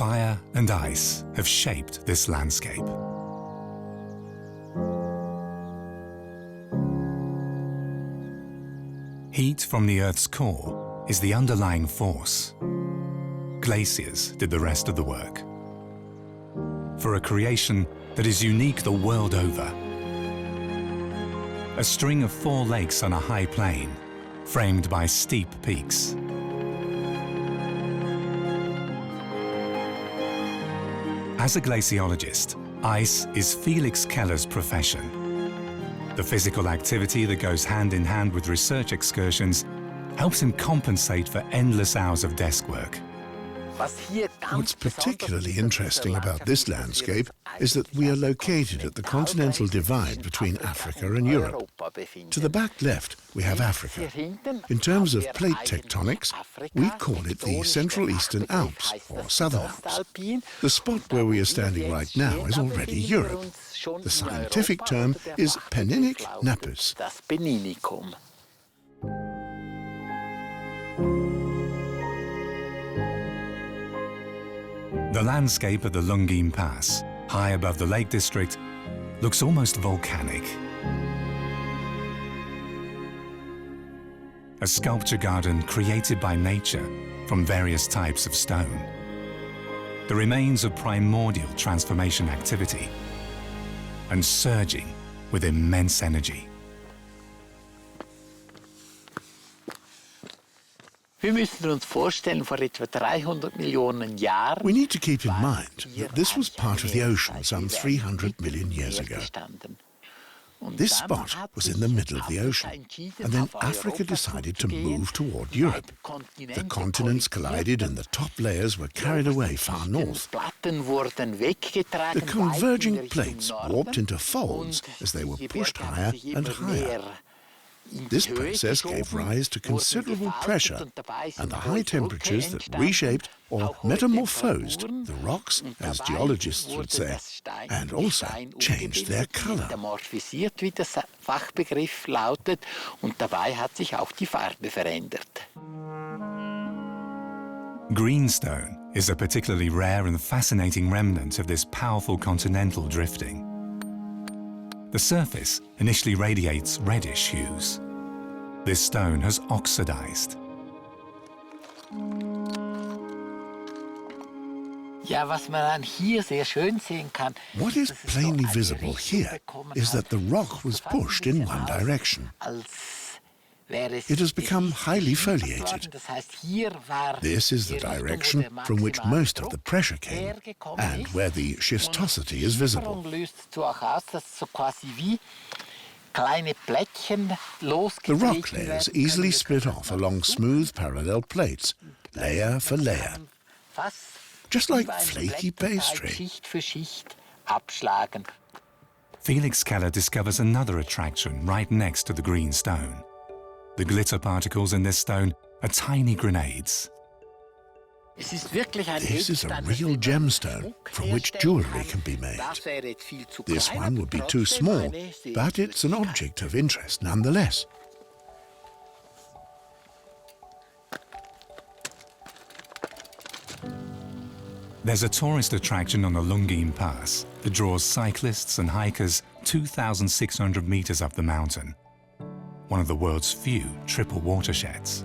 Fire and ice have shaped this landscape. Heat from the Earth's core is the underlying force. Glaciers did the rest of the work. For a creation that is unique the world over. A string of 4 lakes on a high plain, framed by steep peaks. As a glaciologist, ice is Felix Keller's profession. The physical activity that goes hand in hand with research excursions helps him compensate for endless hours of desk work. What's particularly interesting about this landscape is that we are located at the continental divide between Africa and Europe. To the back left, we have Africa. In terms of plate tectonics, we call it the Central Eastern Alps, or Southern Alps. The spot where we are standing right now is already Europe. The scientific term is Penninic Napus. The landscape of the Lungim Pass, high above the Lake District, looks almost volcanic. A sculpture garden created by nature from various types of stone. The remains of primordial transformation activity and surging with immense energy. We need to keep in mind that this was part of the ocean some 300 million years ago. This spot was in the middle of the ocean, and then Africa decided to move toward Europe. The continents collided and the top layers were carried away far north. The converging plates warped into folds as they were pushed higher and higher. This process gave rise to considerable pressure and the high temperatures that reshaped or metamorphosed the rocks, as geologists would say, and also changed their color. Greenstone is a particularly rare and fascinating remnant of this powerful continental drifting. The surface initially radiates reddish hues. This stone has oxidized. What is plainly visible here is that the rock was pushed in one direction. It has become highly foliated. This is the direction from which most of the pressure came and where the schistosity is visible. The rock layers easily split off along smooth parallel plates, layer for layer, just like flaky pastry. Felix Keller discovers another attraction right next to the green stone. The glitter particles in this stone are tiny grenades. This is a real gemstone from which jewelry can be made. This one would be too small, but it's an object of interest nonetheless. There's a tourist attraction on the Lungim Pass that draws cyclists and hikers 2,600 meters up the mountain. One of the world's few triple watersheds.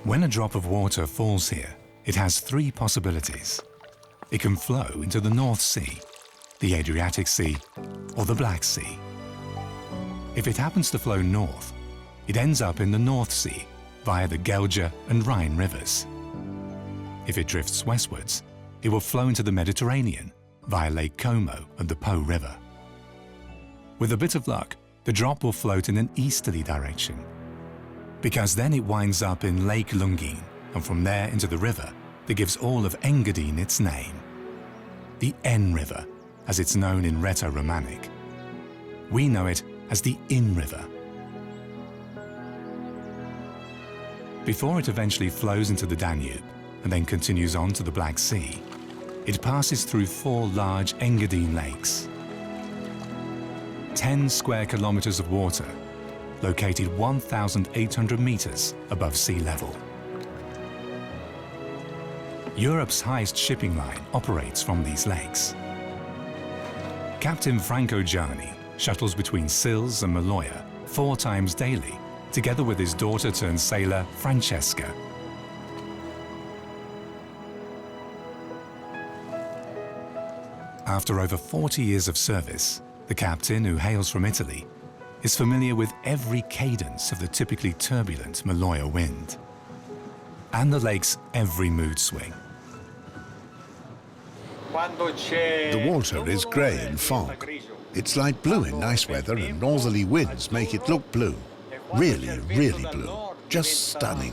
When a drop of water falls here, it has 3 possibilities. It can flow into the North Sea, the Adriatic Sea, or the Black Sea. If it happens to flow north, it ends up in the North Sea via the Gelge and Rhine rivers. If it drifts westwards, it will flow into the Mediterranean via Lake Como and the Po River. With a bit of luck, the drop will float in an easterly direction, because then it winds up in Lake Lungim and from there into the river that gives all of Engadine its name. The N River, as it's known in Rheto-Romanic. We know it as the Inn River. Before it eventually flows into the Danube and then continues on to the Black Sea, it passes through 4 large Engadine lakes. 10 square kilometers of water, located 1,800 meters above sea level. Europe's highest shipping line operates from these lakes. Captain Franco Gianni shuttles between Sils and Maloja 4 times daily, together with his daughter-turned-sailor Francesca. After over 40 years of service, the captain, who hails from Italy, is familiar with every cadence of the typically turbulent Maloja wind and the lake's every mood swing. The water is grey in fog. It's light blue in nice weather, and northerly winds make it look blue. Really, really blue. Just stunning.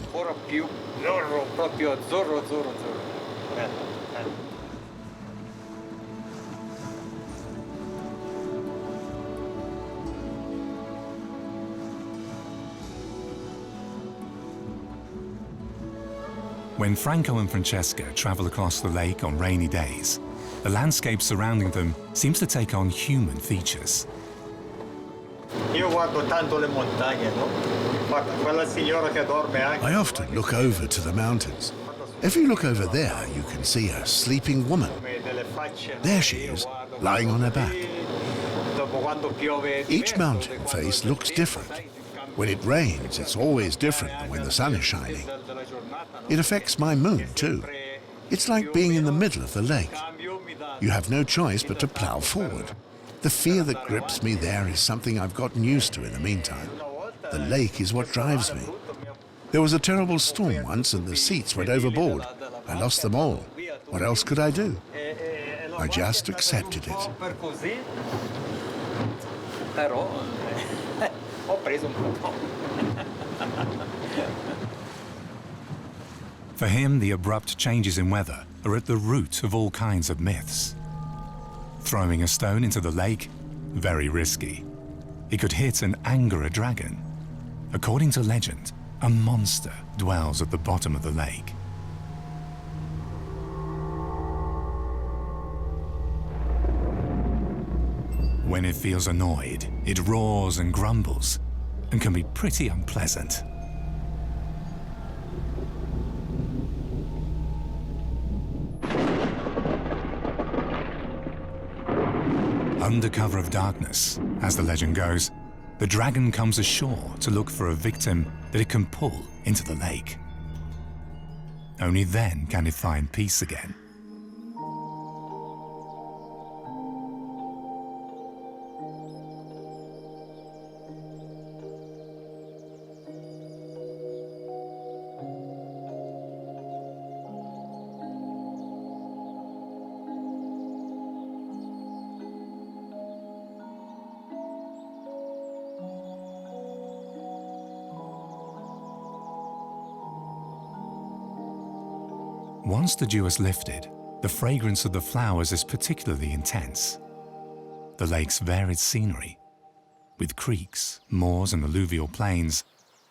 When Franco and Francesca travel across the lake on rainy days, the landscape surrounding them seems to take on human features. I often look over to the mountains. If you look over there, you can see a sleeping woman. There she is, lying on her back. Each mountain face looks different. When it rains, it's always different than when the sun is shining. It affects my mood too. It's like being in the middle of the lake. You have no choice but to plough forward. The fear that grips me there is something I've gotten used to in the meantime. The lake is what drives me. There was a terrible storm once and the seats went overboard. I lost them all. What else could I do? I just accepted it. For him, the abrupt changes in weather are at the root of all kinds of myths. Throwing a stone into the lake? Very risky. It could hit and anger a dragon. According to legend, a monster dwells at the bottom of the lake. When it feels annoyed, it roars and grumbles and can be pretty unpleasant. Under cover of darkness, as the legend goes, the dragon comes ashore to look for a victim that it can pull into the lake. Only then can it find peace again. Once the dew is lifted, the fragrance of the flowers is particularly intense. The lake's varied scenery, with creeks, moors and alluvial plains,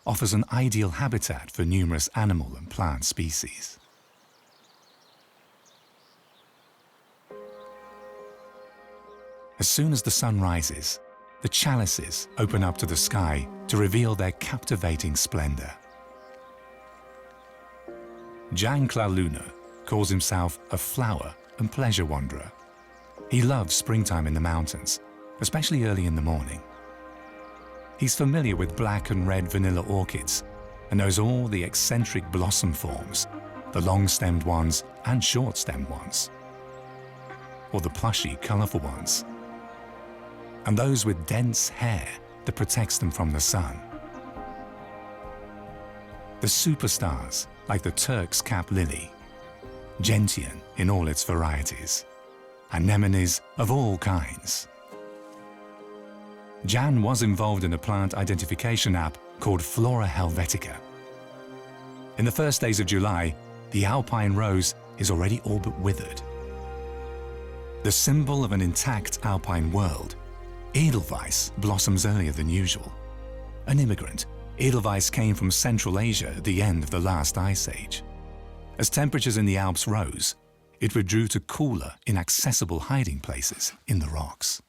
offers an ideal habitat for numerous animal and plant species. As soon as the sun rises, the chalices open up to the sky to reveal their captivating splendor. Jan Klaluna calls himself a flower and pleasure wanderer. He loves springtime in the mountains, especially early in the morning. He's familiar with black and red vanilla orchids and knows all the eccentric blossom forms, the long-stemmed ones and short-stemmed ones, or the plushy, colorful ones, and those with dense hair that protects them from the sun. The superstars, like the Turk's cap lily, gentian in all its varieties, anemones of all kinds. Jan was involved in a plant identification app called Flora Helvetica. In the first days of July, the alpine rose is already all but withered. The symbol of an intact alpine world, Edelweiss blossoms earlier than usual. An immigrant, Edelweiss came from Central Asia at the end of the last ice age. As temperatures in the Alps rose, it withdrew to cooler, inaccessible hiding places in the rocks.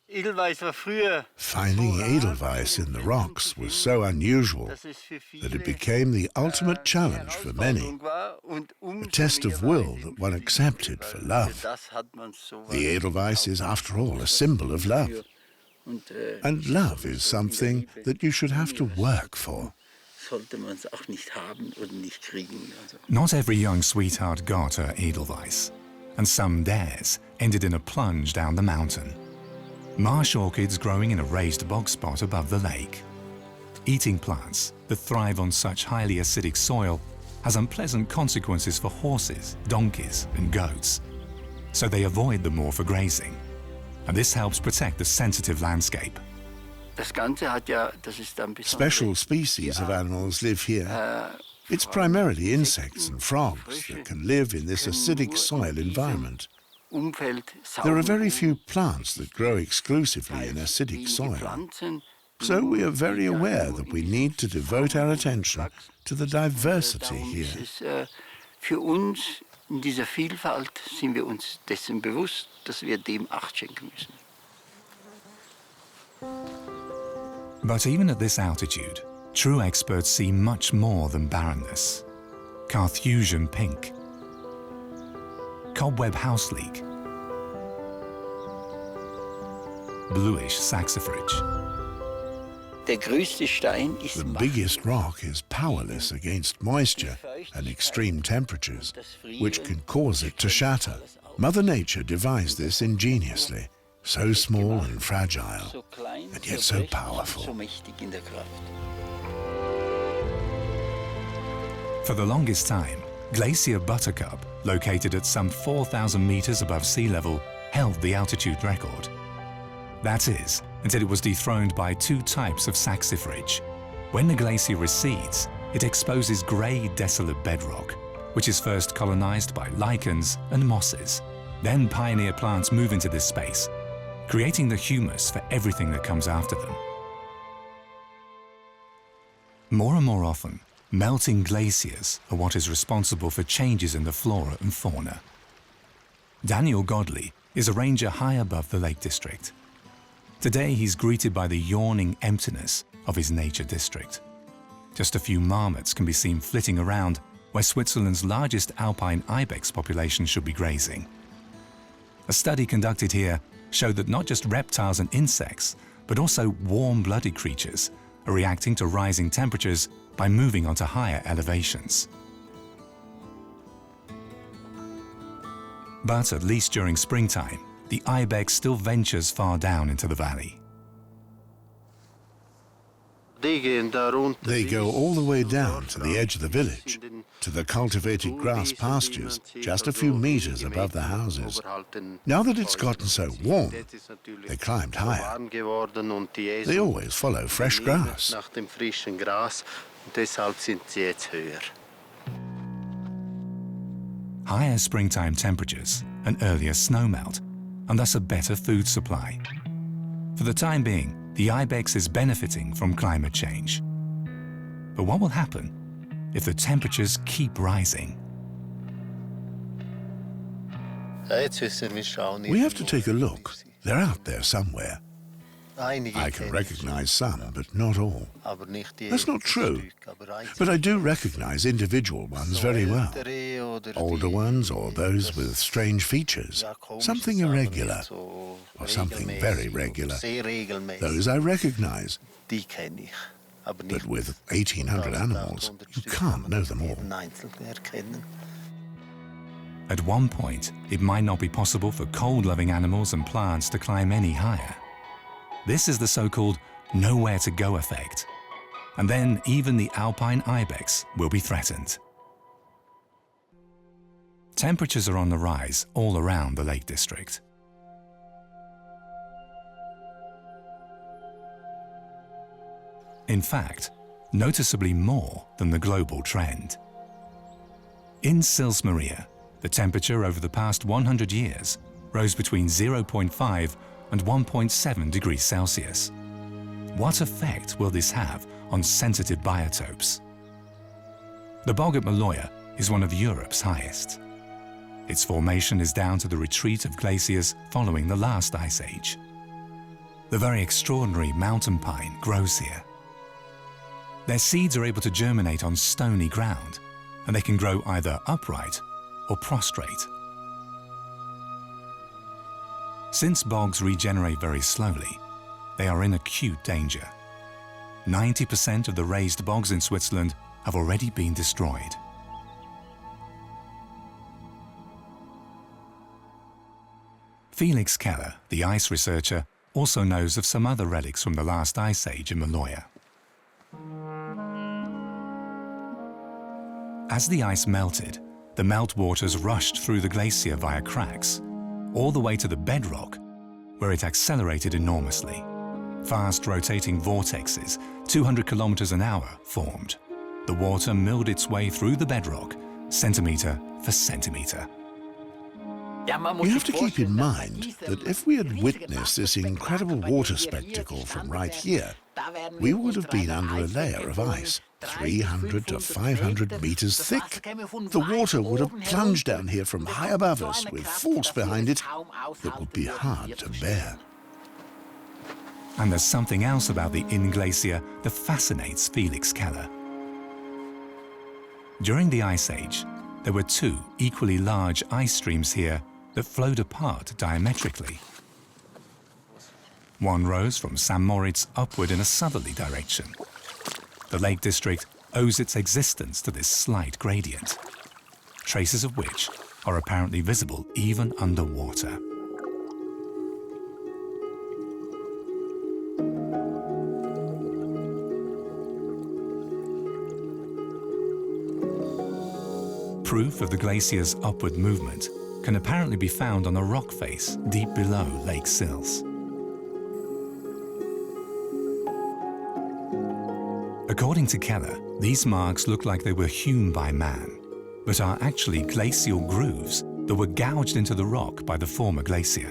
Finding Edelweiss in the rocks was so unusual that it became the ultimate challenge for many, a test of will that one accepted for love. The Edelweiss is, after all, a symbol of love. And love is something that you should have to work for. Not every young sweetheart got her Edelweiss, and some dares ended in a plunge down the mountain. Marsh orchids growing in a raised bog spot above the lake. Eating plants that thrive on such highly acidic soil has unpleasant consequences for horses, donkeys and goats, so they avoid the moor for grazing, and this helps protect the sensitive landscape. Special species of animals live here. It's primarily insects and frogs that can live in this acidic soil environment. There are very few plants that grow exclusively in acidic soil. So we are very aware that we need to devote our attention to the diversity here. Für uns in dieser Vielfalt sind wir uns dessen bewusst, dass wir dem Acht schenken müssen. But even at this altitude, true experts see much more than barrenness. Carthusian pink, cobweb house leek, bluish saxifrage. The biggest rock is powerless against moisture and extreme temperatures, which can cause it to shatter. Mother Nature devised this ingeniously, so small and fragile, and yet so powerful. For the longest time, Glacier Buttercup, located at some 4,000 meters above sea level, held the altitude record. That is, until it was dethroned by two types of saxifrage. When the glacier recedes, it exposes grey, desolate bedrock, which is first colonized by lichens and mosses. Then pioneer plants move into this space, creating the humus for everything that comes after them. More and more often, melting glaciers are what is responsible for changes in the flora and fauna. Daniel Godley is a ranger high above the Lake District. Today he's greeted by the yawning emptiness of his nature district. Just a few marmots can be seen flitting around where Switzerland's largest alpine ibex population should be grazing. A study conducted here showed that not just reptiles and insects, but also warm-blooded creatures are reacting to rising temperatures by moving onto higher elevations. But at least during springtime, the ibex still ventures far down into the valley. They go all the way down to the edge of the village, to the cultivated grass pastures just a few meters above the houses. Now that it's gotten so warm, they climbed higher. They always follow fresh grass. Higher springtime temperatures, an earlier snowmelt, and thus a better food supply. For the time being, the ibex is benefiting from climate change. But what will happen if the temperatures keep rising? We have to take a look. They're out there somewhere. I can recognize some, but not all. That's not true. But I do recognize individual ones very well. Older ones or those with strange features. Something irregular or something very regular. Those I recognize. But with 1,800 animals, you can't know them all. At one point, it might not be possible for cold-loving animals and plants to climb any higher. This is the so-called nowhere-to-go effect. And then even the alpine ibex will be threatened. Temperatures are on the rise all around the Lake District. In fact, noticeably more than the global trend. In Sils Maria, the temperature over the past 100 years rose between 0.5 and 1.7 degrees Celsius. What effect will this have on sensitive biotopes? The bog at Maloja is one of Europe's highest. Its formation is down to the retreat of glaciers following the last ice age. The very extraordinary mountain pine grows here. Their seeds are able to germinate on stony ground, and they can grow either upright or prostrate. Since bogs regenerate very slowly, they are in acute danger. 90% of the raised bogs in Switzerland have already been destroyed. Felix Keller, the ice researcher, also knows of some other relics from the last ice age in Maloja. As the ice melted, the meltwaters rushed through the glacier via cracks, all the way to the bedrock, where it accelerated enormously. Fast rotating vortexes, 200 kilometers an hour, formed. The water milled its way through the bedrock, centimeter for centimeter. You have to keep in mind that if we had witnessed this incredible water spectacle from right here, we would have been under a layer of ice, 300 to 500 meters thick. The water would have plunged down here from high above us with force behind it that would be hard to bear. And there's something else about the Inn Glacier that fascinates Felix Keller. During the Ice Age, there were two equally large ice streams here that flowed apart diametrically. One rose from St. Moritz upward in a southerly direction. The Lake District owes its existence to this slight gradient, traces of which are apparently visible even underwater. Proof of the glacier's upward movement can apparently be found on a rock face deep below Lake Sills. According to Keller, these marks look like they were hewn by man, but are actually glacial grooves that were gouged into the rock by the former glacier.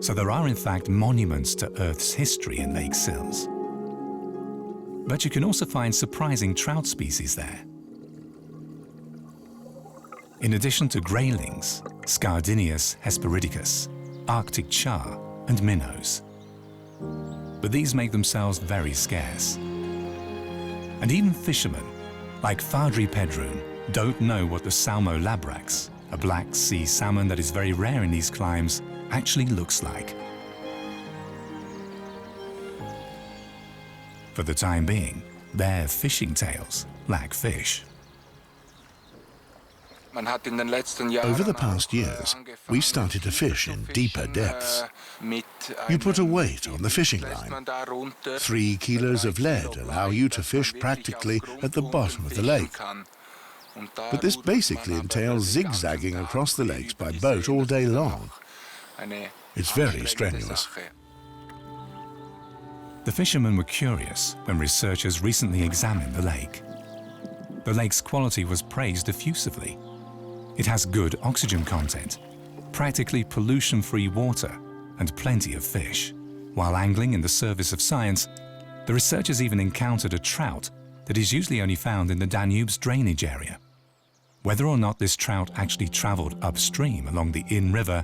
So there are in fact monuments to Earth's history in Lake Sills. But you can also find surprising trout species there. In addition to graylings, Scardinius hesperidicus, Arctic char, and minnows. But these make themselves very scarce. And even fishermen, like Fadri Pedroon, don't know what the Salmo labrax, a Black Sea salmon that is very rare in these climes, actually looks like. For the time being, their fishing tails lack fish. Over the past years, we started to fish in deeper depths. You put a weight on the fishing line. 3 kilos of lead allow you to fish practically at the bottom of the lake. But this basically entails zigzagging across the lakes by boat all day long. It's very strenuous. The fishermen were curious when researchers recently examined the lake. The lake's quality was praised effusively. It has good oxygen content, practically pollution-free water, and plenty of fish. While angling in the service of science, the researchers even encountered a trout that is usually only found in the Danube's drainage area. Whether or not this trout actually traveled upstream along the Inn River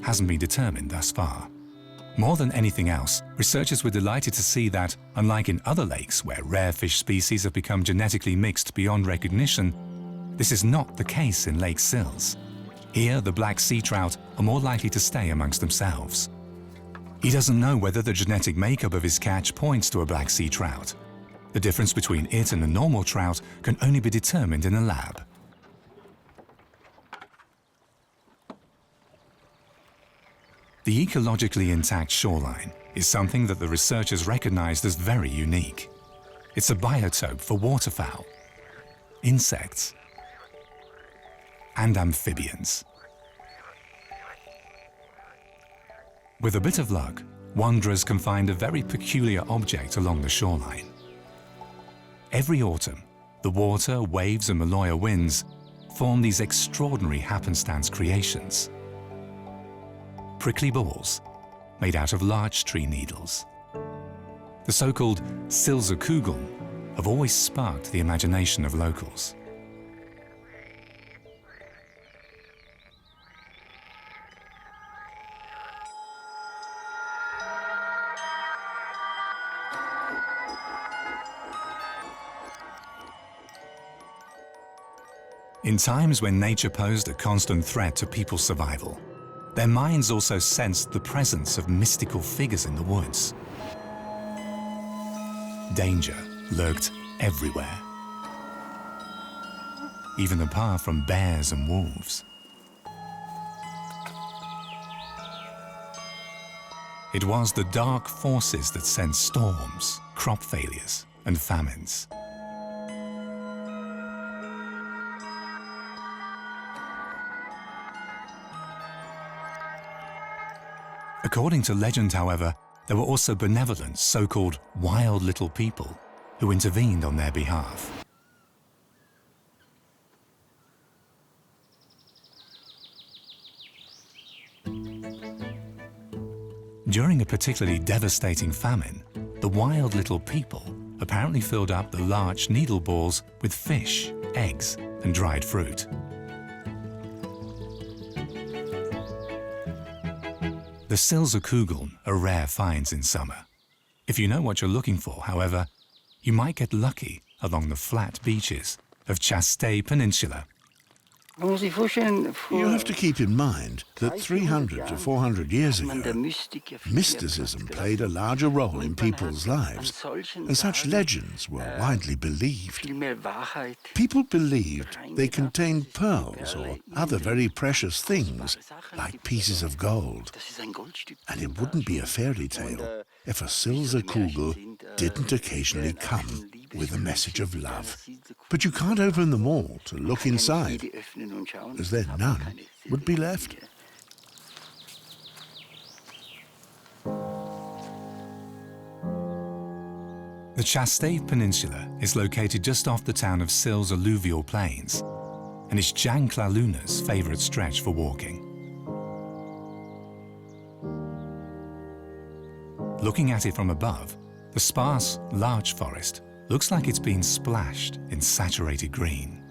hasn't been determined thus far. More than anything else, researchers were delighted to see that, unlike in other lakes where rare fish species have become genetically mixed beyond recognition, this is not the case in Lake Sills. Here, the black sea trout are more likely to stay amongst themselves. He doesn't know whether the genetic makeup of his catch points to a black sea trout. The difference between it and a normal trout can only be determined in a lab. The ecologically intact shoreline is something that the researchers recognized as very unique. It's a biotope for waterfowl, insects, and amphibians. With a bit of luck, wanderers can find a very peculiar object along the shoreline. Every autumn, the water, waves, and Maloja winds form these extraordinary happenstance creations. Prickly balls made out of larch tree needles. The so-called Silserkugeln have always sparked the imagination of locals. In times when nature posed a constant threat to people's survival, their minds also sensed the presence of mystical figures in the woods. Danger lurked everywhere, even apart from bears and wolves. It was the dark forces that sent storms, crop failures, and famines. According to legend, however, there were also benevolent, so-called wild little people who intervened on their behalf. During a particularly devastating famine, the wild little people apparently filled up the large needle balls with fish, eggs, and dried fruit. The Silserkugeln are rare finds in summer. If you know what you're looking for, however, you might get lucky along the flat beaches of Chastei Peninsula. You have to keep in mind that 300 to 400 years ago, mysticism played a larger role in people's lives, and such legends were widely believed. People believed they contained pearls or other very precious things, like pieces of gold. And it wouldn't be a fairy tale if a Silserkugel didn't occasionally come with a message of love. But you can't open them all to look inside, as then none would be left. The Chastei Peninsula is located just off the town of Sils alluvial plains, and is Jan Klaluna's favorite stretch for walking. Looking at it from above, the sparse, larch forest looks like it's been splashed in saturated green.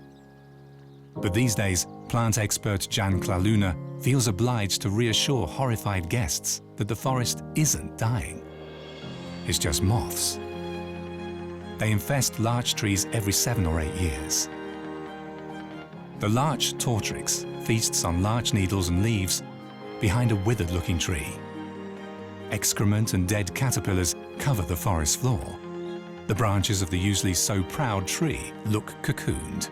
But these days, plant expert Jan Klaluna feels obliged to reassure horrified guests that the forest isn't dying. It's just moths. They infest larch trees every 7 or 8 years. The larch tortrix feasts on larch needles and leaves behind a withered-looking tree. Excrement and dead caterpillars cover the forest floor. The branches of the usually so proud tree look cocooned.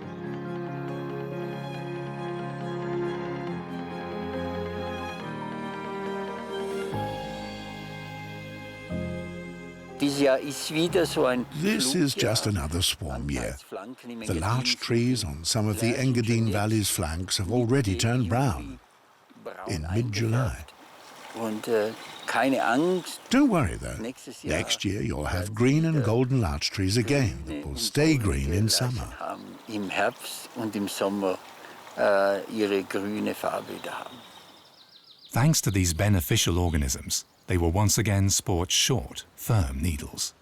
This is just another swarm year. The larch trees on some of the Engadine Valley's flanks have already turned brown in mid-July. Don't worry though, next year you'll have green and golden larch trees again that will stay green in summer. Thanks to these beneficial organisms, they will once again sport short, firm needles.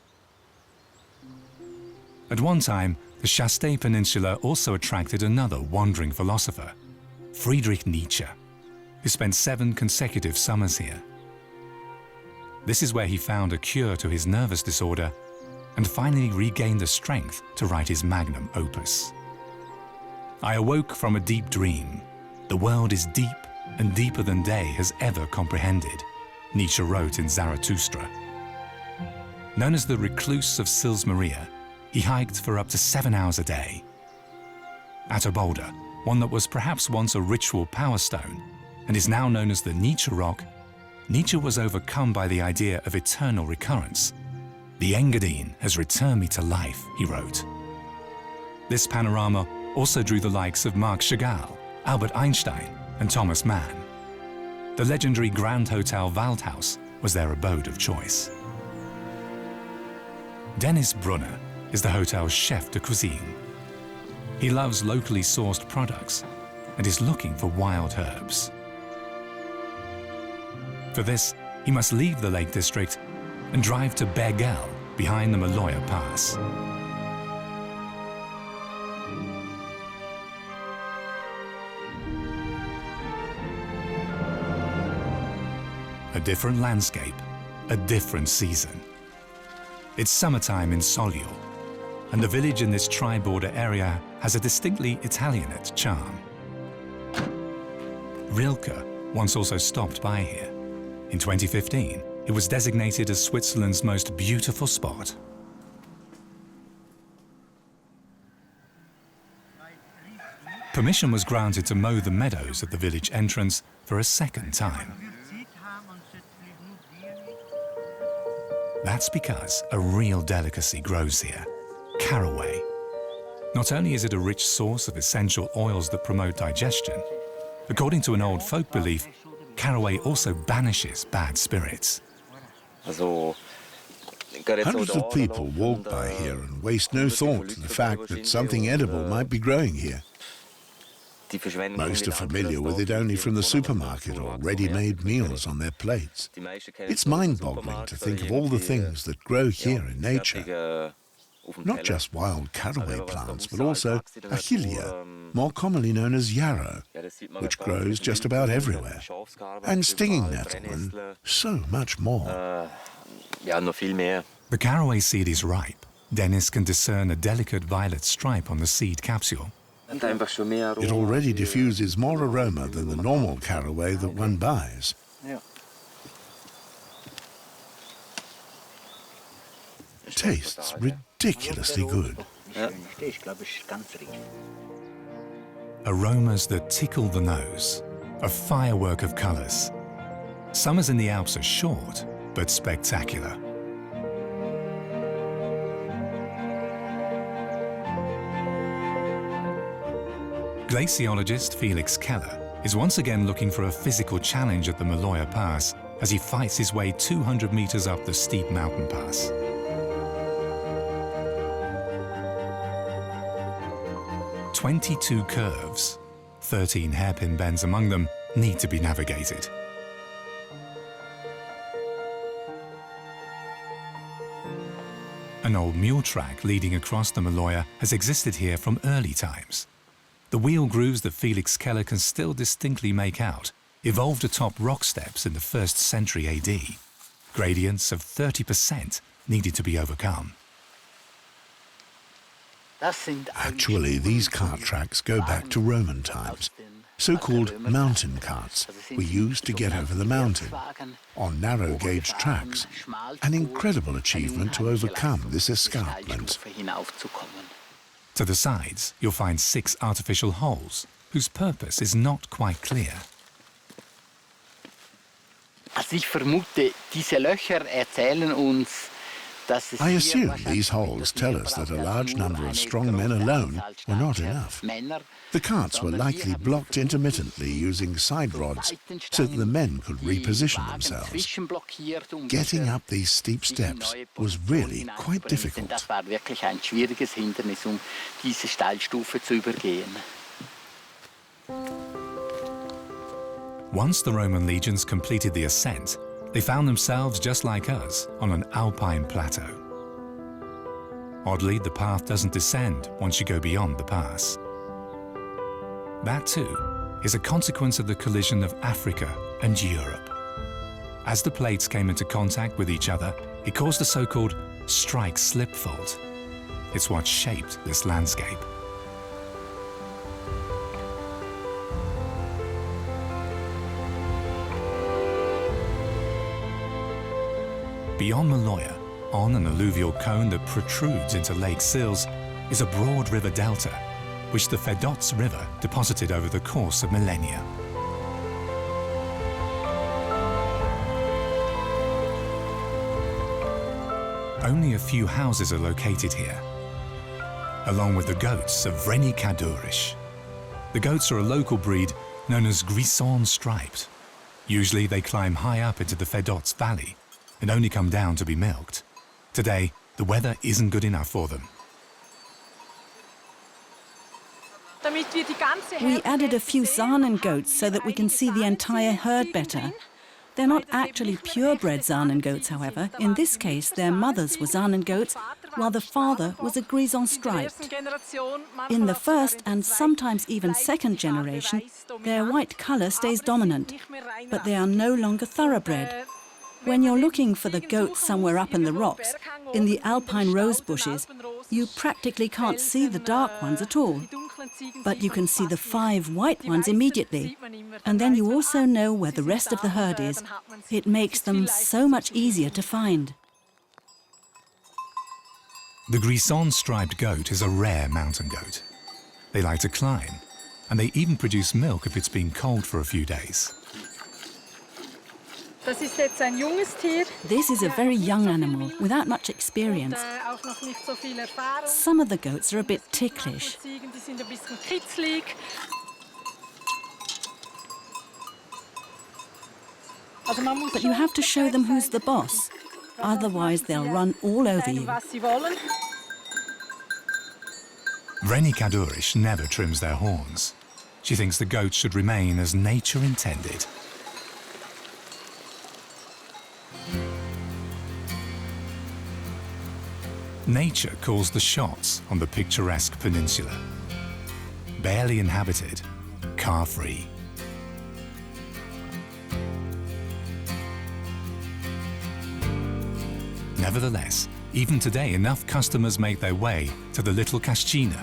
At one time, the Chastei Peninsula also attracted another wandering philosopher, Friedrich Nietzsche, who spent 7 consecutive summers here. This is where he found a cure to his nervous disorder and finally regained the strength to write his magnum opus. I awoke from a deep dream. The world is deep and deeper than day has ever comprehended, Nietzsche wrote in Zarathustra. Known as the recluse of Sils Maria, he hiked for up to 7 hours a day. At a boulder, one that was perhaps once a ritual power stone and is now known as the Nietzsche Rock, Nietzsche was overcome by the idea of eternal recurrence. "The Engadine has returned me to life," he wrote. This panorama also drew the likes of Marc Chagall, Albert Einstein, and Thomas Mann. The legendary Grand Hotel Waldhaus was their abode of choice. Dennis Brunner is the hotel's chef de cuisine. He loves locally sourced products and is looking for wild herbs. For this, he must leave the Lake District and drive to Bergell behind the Maloja Pass. A different landscape, a different season. It's summertime in Soleil, and the village in this tri-border area has a distinctly Italianate charm. Rilke once also stopped by here. In 2015, it was designated as Switzerland's most beautiful spot. Permission was granted to mow the meadows at the village entrance for a second time. That's because a real delicacy grows here, caraway. Not only is it a rich source of essential oils that promote digestion, according to an old folk belief, caraway also banishes bad spirits. Hundreds of people walk by here and waste no thought to the fact that something edible might be growing here. Most are familiar with it only from the supermarket or ready-made meals on their plates. It's mind-boggling to think of all the things that grow here in nature. Not just wild caraway plants, but also achillea, more commonly known as yarrow, which grows just about everywhere, and stinging nettle and so much more. The caraway seed is ripe. Dennis can discern a delicate violet stripe on the seed capsule. It already diffuses more aroma than the normal caraway that one buys. Tastes ridiculously good. Aromas that tickle the nose, a firework of colours. Summers in the Alps are short, but spectacular. Glaciologist Felix Keller is once again looking for a physical challenge at the Maloja Pass as he fights his way 200 meters up the steep mountain pass. "22 curves, 13 hairpin bends among them, need to be navigated. An old mule track leading across the Maloja has existed here from early times. The wheel grooves that Felix Keller can still distinctly make out evolved atop rock steps in the 1st century AD. Gradients of 30% needed to be overcome. Actually, these cart tracks go back to Roman times. So-called mountain carts were used to get over the mountain on narrow-gauge tracks, an incredible achievement to overcome this escarpment. To the sides, you'll find 6 artificial holes, whose purpose is not quite clear. I assume these holes tell us that a large number of strong men alone were not enough. The carts were likely blocked intermittently using side rods so that the men could reposition themselves. Getting up these steep steps was really quite difficult. Once the Roman legions completed the ascent, they found themselves, just like us, on an alpine plateau. Oddly, the path doesn't descend once you go beyond the pass. That, too, is a consequence of the collision of Africa and Europe. As the plates came into contact with each other, it caused the so-called strike-slip fault. It's what shaped this landscape. Beyond Maloja, on an alluvial cone that protrudes into Lake Sils, is a broad river delta, which the Fedots River deposited over the course of millennia. Only a few houses are located here, along with the goats of Vreni Kadurish. The goats are a local breed known as Grison Striped. Usually they climb high up into the Fedots Valley and only come down to be milked. Today, the weather isn't good enough for them. We added a few Saanen goats so that we can see the entire herd better. They're not actually purebred Saanen goats, however. In this case, their mothers were Saanen goats, while the father was a Grison Striped. In the first and sometimes even second generation, their white colour stays dominant, but they are no longer thoroughbred. When you're looking for the goat somewhere up in the rocks, in the alpine rose bushes, you practically can't see the dark ones at all. But you can see the 5 white ones immediately. And then you also know where the rest of the herd is. It makes them so much easier to find. The Grisons striped goat is a rare mountain goat. They like to climb, and they even produce milk if it's been cold for a few days. This is a very young animal, without much experience. Some of the goats are a bit ticklish. But you have to show them who's the boss. Otherwise, they'll run all over you. Vreni Kadurish never trims their horns. She thinks the goats should remain as nature intended. Nature calls the shots on the picturesque peninsula. Barely inhabited, car-free. Nevertheless, even today enough customers make their way to the little Kashchina,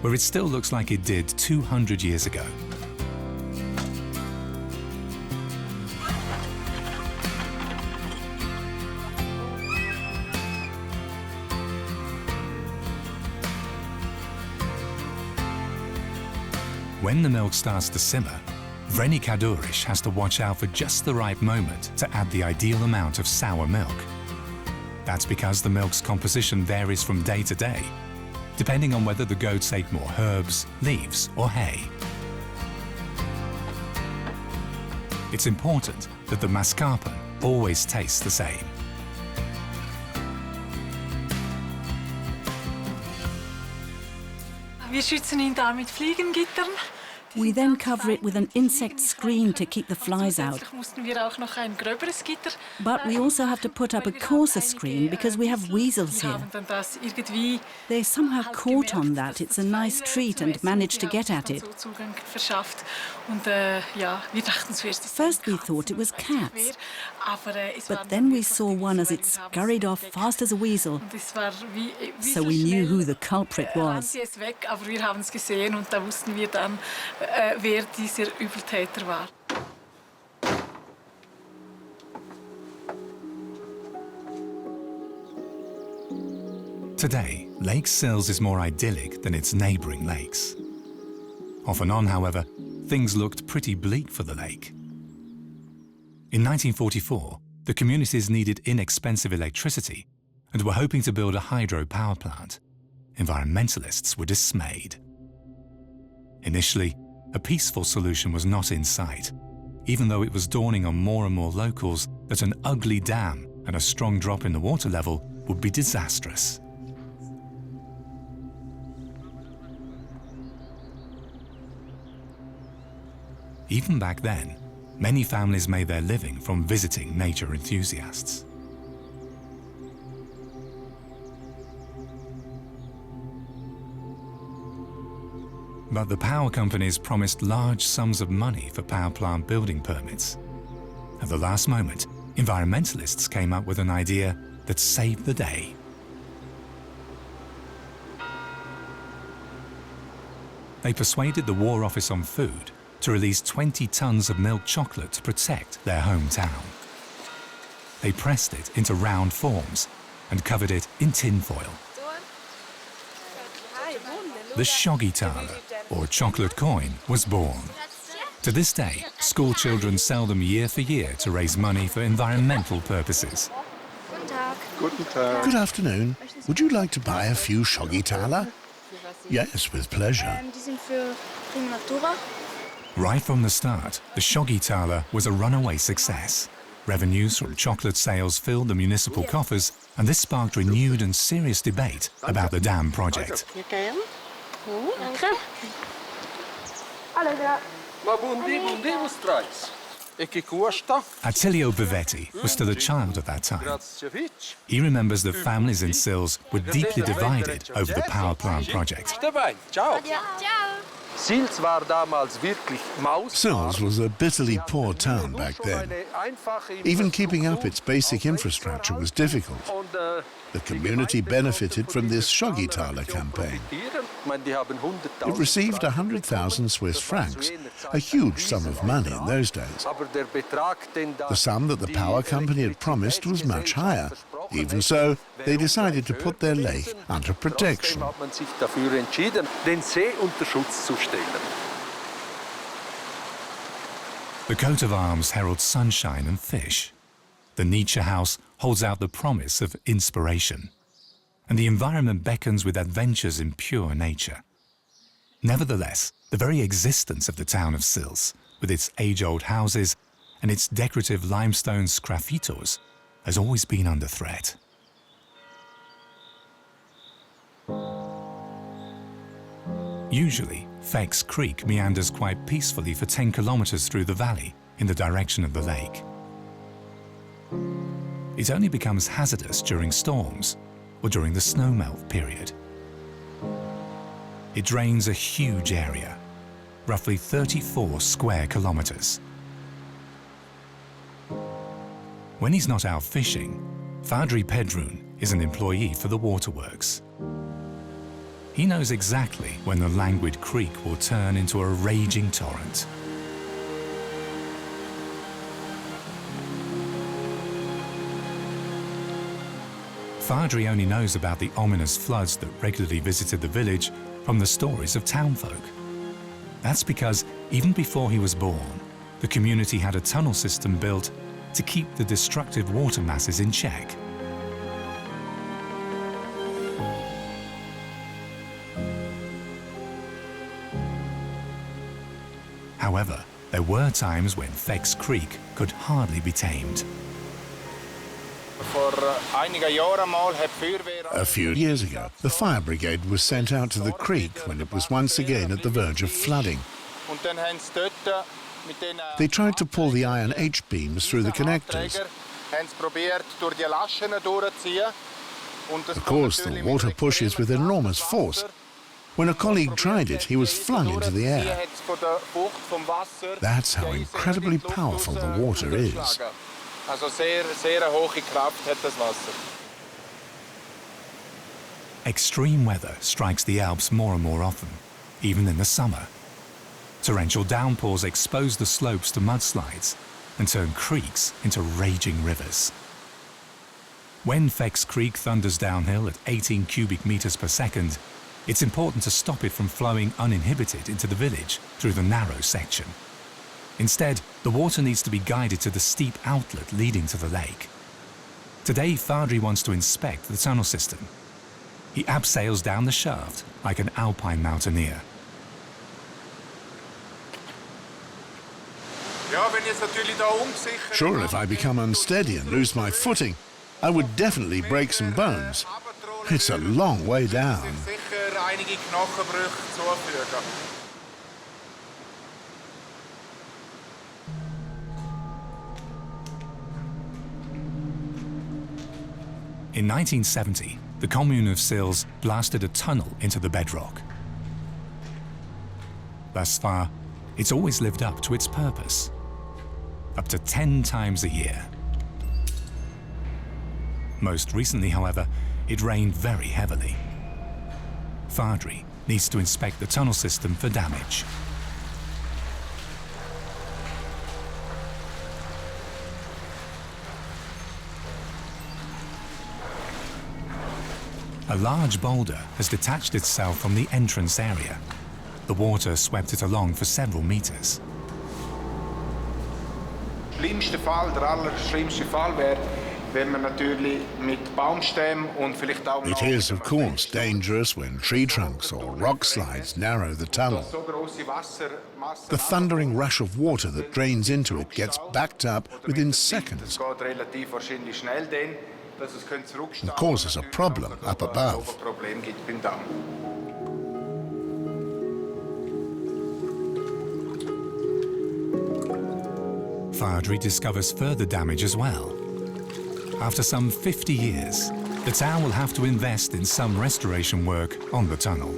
where it still looks like it did 200 years ago. When the milk starts to simmer, Vreni Kadurish has to watch out for just the right moment to add the ideal amount of sour milk. That's because the milk's composition varies from day to day, depending on whether the goats ate more herbs, leaves, or hay. It's important that the mascarpone always tastes the same. Wir schützen ihn da mit Fliegengittern. We then cover it with an insect screen to keep the flies out. But we also have to put up a coarser screen because we have weasels here. They somehow caught on that it's a nice treat and managed to get at it. First we thought it was cats, but then we saw one as it scurried off fast as a weasel, so we knew who the culprit was. Wer dieser Übeltäter war. Today, Lake Sills is more idyllic than its neighbouring lakes. Off and on, however, things looked pretty bleak for the lake. In 1944, the communities needed inexpensive electricity and were hoping to build a hydro power plant. Environmentalists were dismayed. Initially, a peaceful solution was not in sight, even though it was dawning on more and more locals that an ugly dam and a strong drop in the water level would be disastrous. Even back then, many families made their living from visiting nature enthusiasts. But the power companies promised large sums of money for power plant building permits. At the last moment, environmentalists came up with an idea that saved the day. They persuaded the War Office on Food to release 20 tons of milk chocolate to protect their hometown. They pressed it into round forms and covered it in tinfoil. The Shoggy Thaler, or chocolate coin, was born. To this day, school children sell them year for year to raise money for environmental purposes. Good afternoon. Would you like to buy a few Shoggy Thaler? Yes, with pleasure. Right from the start, the Shoggy Thaler was a runaway success. Revenues from chocolate sales filled the municipal coffers, and this sparked renewed and serious debate about the dam project. Attilio Bevetti was still a child at that time. He remembers that families in Sills were deeply divided over the power plant project. Sils war damals wirklich Sils was a bitterly poor town back then. Even keeping up its basic infrastructure was difficult. The community benefited from this Schoggitaler campaign. It received 100,000 Swiss francs, a huge sum of money in those days. The sum that the power company had promised was much higher. Even so, they decided to put their lake under protection. The coat of arms heralds sunshine and fish. The Nietzsche house holds out the promise of inspiration. And the environment beckons with adventures in pure nature. Nevertheless, the very existence of the town of Sils, with its age-old houses and its decorative limestone sgraffitos, has always been under threat. Usually, Fex Creek meanders quite peacefully for 10 kilometers through the valley in the direction of the lake. It only becomes hazardous during storms or during the snowmelt period. It drains a huge area, roughly 34 square kilometers. When he's not out fishing, Fadri Pedroun is an employee for the waterworks. He knows exactly when the languid creek will turn into a raging torrent. Fadri only knows about the ominous floods that regularly visited the village from the stories of townfolk. That's because even before he was born, the community had a tunnel system built to keep the destructive water masses in check. However, there were times when Fex Creek could hardly be tamed. A few years ago, the fire brigade was sent out to the creek when it was once again at the verge of flooding. They tried to pull the iron H-beams through the connectors. Of course, the water pushes with enormous force. When a colleague tried it, he was flung into the air. That's how incredibly powerful the water is. Extreme weather strikes the Alps more and more often, even in the summer. Torrential downpours expose the slopes to mudslides and turn creeks into raging rivers. When Fex Creek thunders downhill at 18 cubic meters per second, it's important to stop it from flowing uninhibited into the village through the narrow section. Instead, the water needs to be guided to the steep outlet leading to the lake. Today, Fadri wants to inspect the tunnel system. He abseils down the shaft like an alpine mountaineer. Sure, if I become unsteady and lose my footing, I would definitely break some bones. It's a long way down. In 1970, the commune of Sils blasted a tunnel into the bedrock. Thus far, it's always lived up to its purpose. Up to 10 times a year. Most recently, however, it rained very heavily. Fadri needs to inspect the tunnel system for damage. A large boulder has detached itself from the entrance area. The water swept it along for several meters. Schlimmste Fall, der allerschlimmste Fall wäre, wenn man natürlich mit Baumstämmen und vielleicht auch It is, of course, dangerous when tree trunks or rock slides narrow the tunnel. The thundering rush of water that drains into it gets backed up within seconds and causes a problem up above. Fadri discovers further damage as well. After some 50 years, the town will have to invest in some restoration work on the tunnel.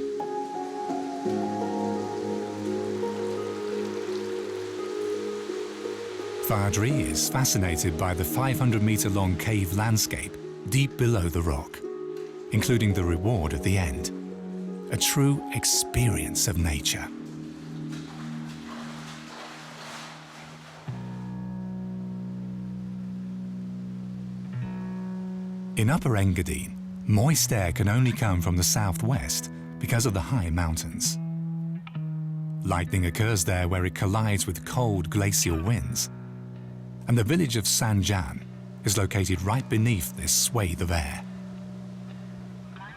Kvadri is fascinated by the 500-meter-long cave landscape deep below the rock, including the reward at the end, a true experience of nature. In Upper Engadine, moist air can only come from the southwest because of the high mountains. Lightning occurs there where it collides with cold glacial winds, and the village of San Jan is located right beneath this swathe of air.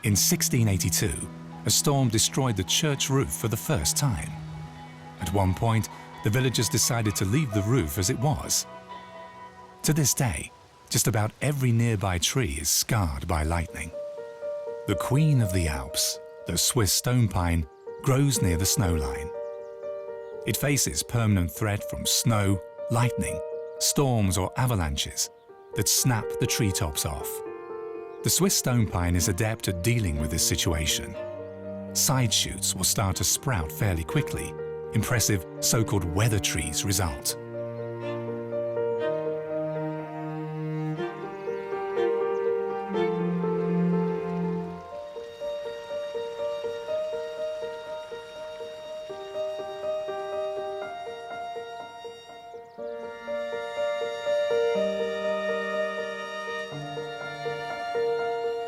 In 1682, a storm destroyed the church roof for the first time. At one point, the villagers decided to leave the roof as it was. To this day, just about every nearby tree is scarred by lightning. The queen of the Alps, the Swiss stone pine, grows near the snowline. It faces permanent threat from snow, lightning, storms or avalanches that snap the treetops off. The Swiss stone pine is adept at dealing with this situation. Side shoots will start to sprout fairly quickly. Impressive so-called weather trees result.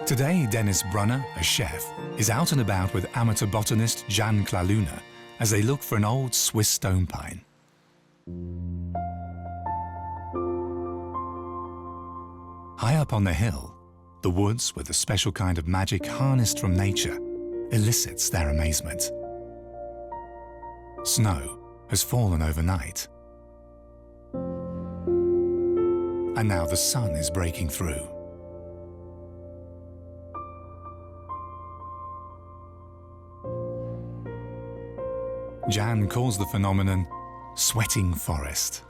Today, Dennis Brunner, a chef, is out and about with amateur botanist Jan Klaluna as they look for an old Swiss stone pine. High up on the hill, the woods with a special kind of magic harnessed from nature elicits their amazement. Snow has fallen overnight, and now the sun is breaking through. Jan calls the phenomenon sweating forest.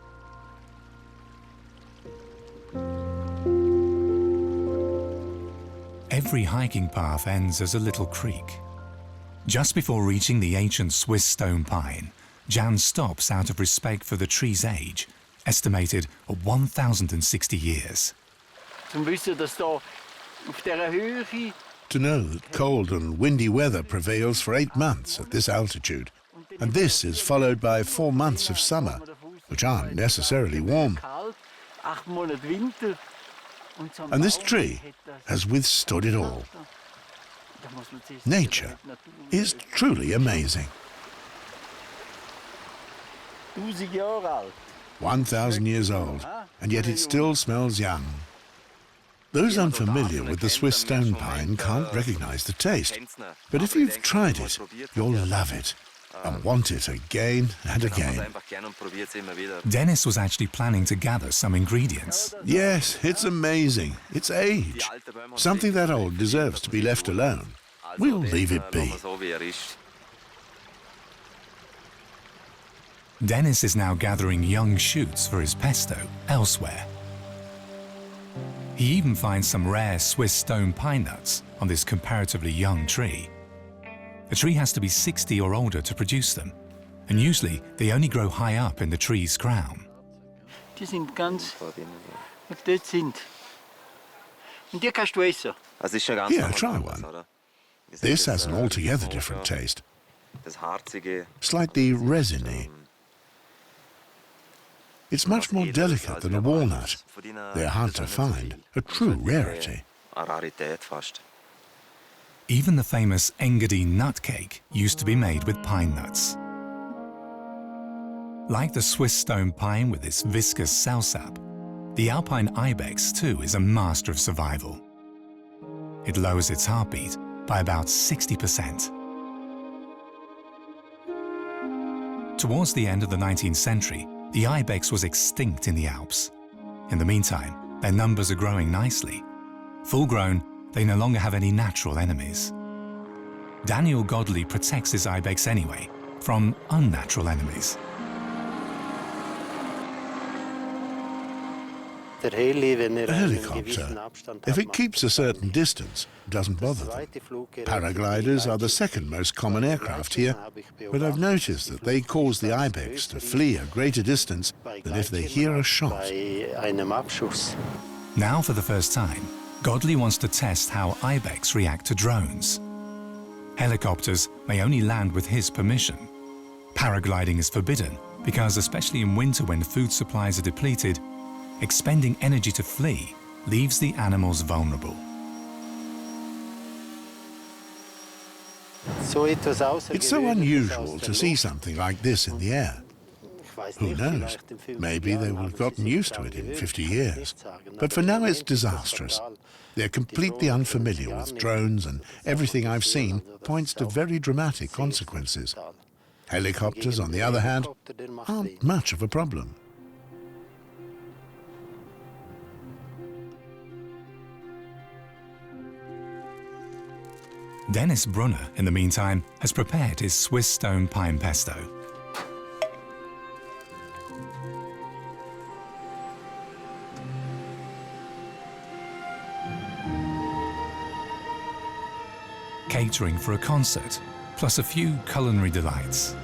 Every hiking path ends as a little creek. Just before reaching the ancient Swiss stone pine, Jan stops out of respect for the tree's age, estimated at 1,060 years. To know that cold and windy weather prevails for 8 months at this altitude, and this is followed by 4 months of summer, which aren't necessarily warm. And this tree has withstood it all. Nature is truly amazing. 1,000 years old, and yet it still smells young. Those unfamiliar with the Swiss stone pine can't recognize the taste, but if you've tried it, you'll love it and want it again and again. Dennis was actually planning to gather some ingredients. Yes, it's amazing. It's age. Something that old deserves to be left alone. We'll leave it be. Dennis is now gathering young shoots for his pesto elsewhere. He even finds some rare Swiss stone pine nuts on this comparatively young tree. A tree has to be 60 or older to produce them, and usually they only grow high up in the tree's crown. Die sind ganz, was dort sind. Und die kannst du essen. Here, try one. This has an altogether different taste. Slightly resiny. It's much more delicate than a walnut. They're hard to find, a true rarity. Even the famous Engadine nut cake used to be made with pine nuts. Like the Swiss stone pine with its viscous cell sap, the alpine ibex too is a master of survival. It lowers its heartbeat by about 60%. Towards the end of the 19th century, the ibex was extinct in the Alps. In the meantime, their numbers are growing nicely. Full-grown, they no longer have any natural enemies. Daniel Godley protects his ibex anyway from unnatural enemies. A helicopter, if it keeps a certain distance, doesn't bother them. Paragliders are the second most common aircraft here, but I've noticed that they cause the ibex to flee a greater distance than if they hear a shot. Now, for the first time, Godley wants to test how ibex react to drones. Helicopters may only land with his permission. Paragliding is forbidden because, especially in winter when food supplies are depleted, expending energy to flee leaves the animals vulnerable. It's so unusual to see something like this in the air. Who knows? Maybe they will have gotten used to it in 50 years. But for now it's disastrous. They're completely unfamiliar with drones, and everything I've seen points to very dramatic consequences. Helicopters, on the other hand, aren't much of a problem. Dennis Brunner, in the meantime, has prepared his Swiss stone pine pesto. Catering for a concert, plus a few culinary delights.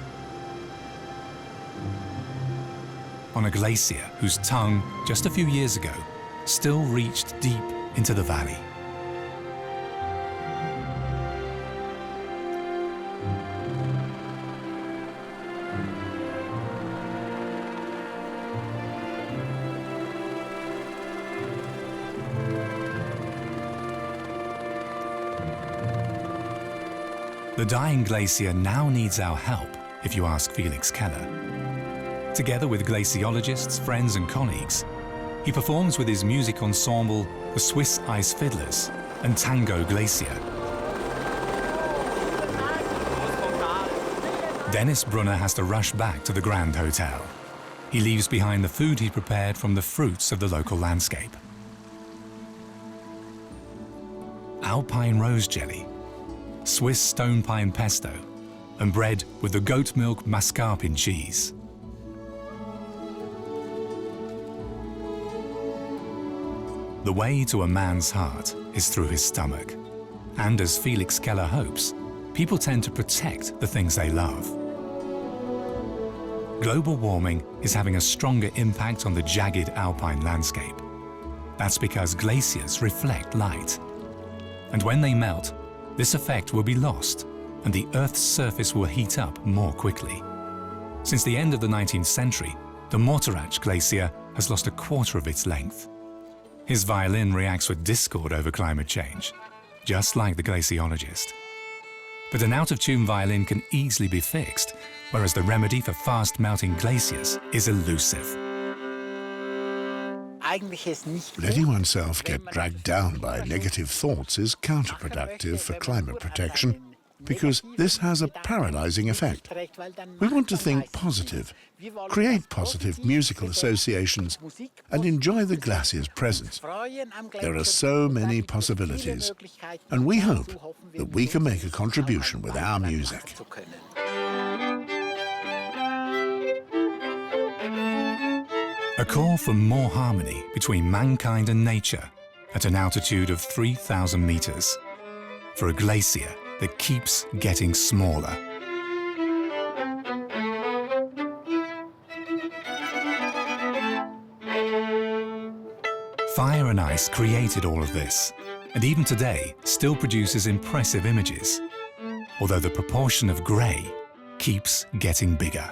On a glacier whose tongue, just a few years ago, still reached deep into the valley. The dying glacier now needs our help, if you ask Felix Keller. Together with glaciologists, friends and colleagues, he performs with his music ensemble, the Swiss Ice Fiddlers and Tango Glacier. Dennis Brunner has to rush back to the Grand Hotel. He leaves behind the food he prepared from the fruits of the local landscape. Alpine rose jelly, Swiss stone pine pesto, and bread with the goat milk mascarpone cheese. The way to a man's heart is through his stomach. And as Felix Keller hopes, people tend to protect the things they love. Global warming is having a stronger impact on the jagged alpine landscape. That's because glaciers reflect light. And when they melt, this effect will be lost, and the Earth's surface will heat up more quickly. Since the end of the 19th century, the Morteratsch Glacier has lost a quarter of its length. His violin reacts with discord over climate change, just like the glaciologist. But an out-of-tune violin can easily be fixed, whereas the remedy for fast-melting glaciers is elusive. Letting oneself get dragged down by negative thoughts is counterproductive for climate protection, because this has a paralyzing effect. We want to think positive, create positive musical associations, and enjoy the glacier's presence. There are so many possibilities, and we hope that we can make a contribution with our music. A call for more harmony between mankind and nature at an altitude of 3,000 meters, for a glacier that keeps getting smaller. Fire and ice created all of this, and even today still produces impressive images, although the proportion of grey keeps getting bigger.